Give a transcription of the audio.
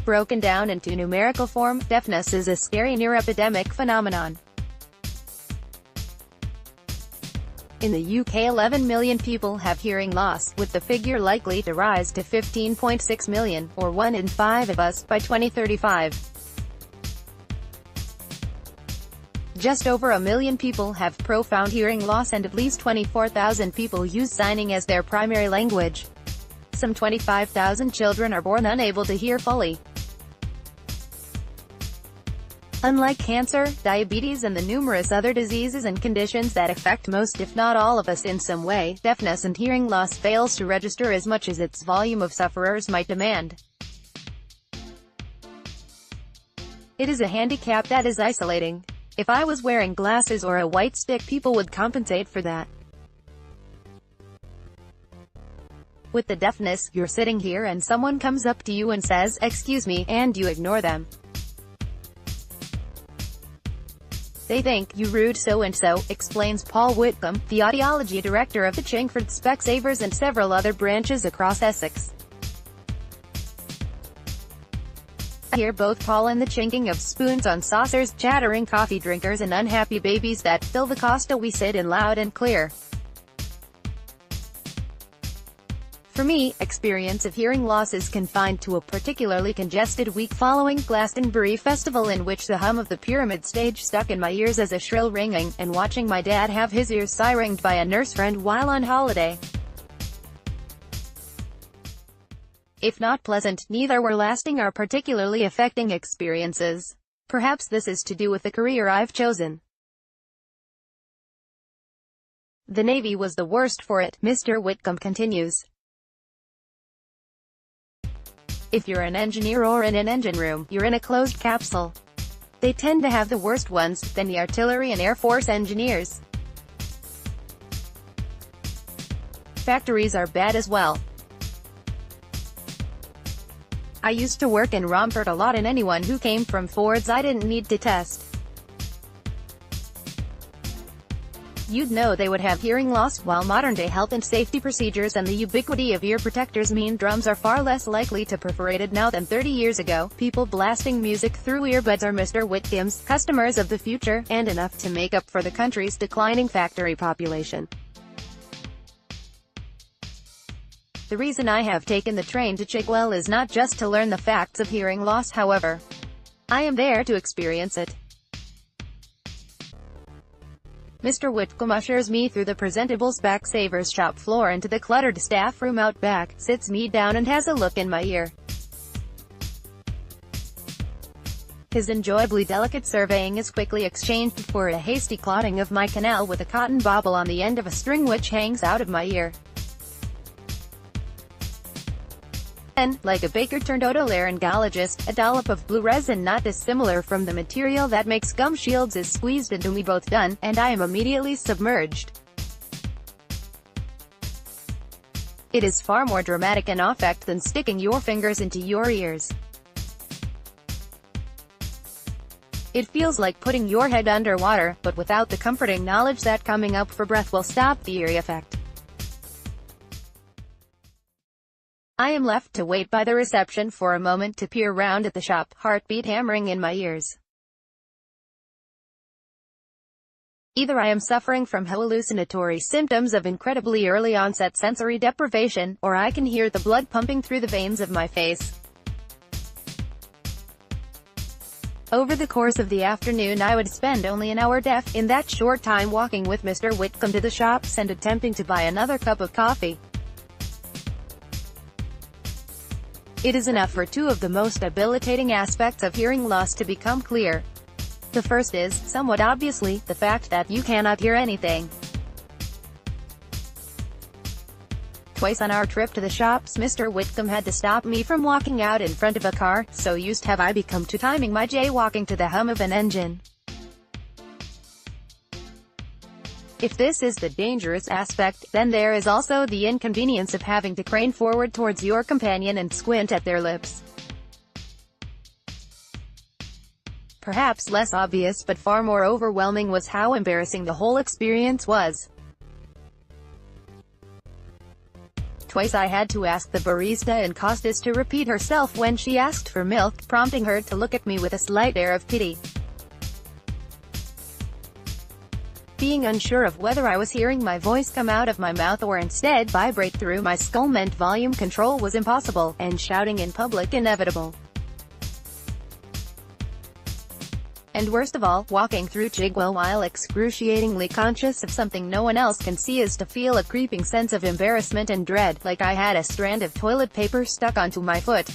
Broken down into numerical form, deafness is a scary-near-epidemic phenomenon. In the UK, 11 million people have hearing loss, with the figure likely to rise to 15.6 million, or 1 in 5 of us, by 2035. Just over 1 million people have profound hearing loss and at least 24,000 people use signing as their primary language. Some 25,000 children are born unable to hear fully. Unlike cancer, diabetes and the numerous other diseases and conditions that affect most if not all of us in some way, deafness and hearing loss fails to register as much as its volume of sufferers might demand. It is a handicap that is isolating. If I was wearing glasses or a white stick, people would compensate for that. With the deafness, you're sitting here and someone comes up to you and says, "Excuse me," and you ignore them. They think you rude so-and-so, explains Paul Whitcomb, the audiology director of the Chingford Specsavers and several other branches across Essex. I hear both Paul and the chinking of spoons on saucers, chattering coffee drinkers and unhappy babies that fill the Costa we sit in loud and clear. For me, experience of hearing loss is confined to a particularly congested week following Glastonbury Festival, in which the hum of the Pyramid stage stuck in my ears as a shrill ringing, and watching my dad have his ears siringed by a nurse friend while on holiday. If not pleasant, neither were lasting or particularly affecting experiences. Perhaps this is to do with the career I've chosen. The Navy was the worst for it, Mr. Whitcomb continues. If you're an engineer or in an engine room, you're in a closed capsule. They tend to have the worst ones, then the artillery and Air Force engineers. Factories are bad as well. I used to work in Romford a lot, and anyone who came from Ford's I didn't need to test. You'd know they would have hearing loss, while modern-day health and safety procedures and the ubiquity of ear protectors mean drums are far less likely to perforate now than 30 years ago. People blasting music through earbuds are Mr. Whitcomb's customers of the future, and enough to make up for the country's declining factory population. The reason I have taken the train to Chigwell is not just to learn the facts of hearing loss, however. I am there to experience it. Mr. Whitcomb ushers me through the presentable Specsavers shop floor into the cluttered staff room out back, sits me down and has a look in my ear. His enjoyably delicate surveying is quickly exchanged for a hasty clotting of my canal with a cotton bauble on the end of a string which hangs out of my ear. Then, like a baker-turned-otolaryngologist, a dollop of blue resin not dissimilar from the material that makes gum shields is squeezed into me, both done, and I am immediately submerged. It is far more dramatic in effect than sticking your fingers into your ears. It feels like putting your head underwater, but without the comforting knowledge that coming up for breath will stop the eerie effect. I am left to wait by the reception for a moment to peer round at the shop, heartbeat hammering in my ears. Either I am suffering from hallucinatory symptoms of incredibly early onset sensory deprivation, or I can hear the blood pumping through the veins of my face. Over the course of the afternoon I would spend only an hour deaf, in that short time walking with Mr. Whitcomb to the shops and attempting to buy another cup of coffee. It is enough for two of the most debilitating aspects of hearing loss to become clear. The first is, somewhat obviously, the fact that you cannot hear anything. Twice on our trip to the shops, Mr. Whitcomb had to stop me from walking out in front of a car, so used have I become to timing my jaywalking to the hum of an engine. If this is the dangerous aspect, then there is also the inconvenience of having to crane forward towards your companion and squint at their lips. Perhaps less obvious but far more overwhelming was how embarrassing the whole experience was. Twice I had to ask the barista in Costas to repeat herself when she asked for milk, prompting her to look at me with a slight air of pity. Being unsure of whether I was hearing my voice come out of my mouth or instead vibrate through my skull meant volume control was impossible, and shouting in public inevitable. And worst of all, walking through Chigwell while excruciatingly conscious of something no one else can see is to feel a creeping sense of embarrassment and dread, like I had a strand of toilet paper stuck onto my foot.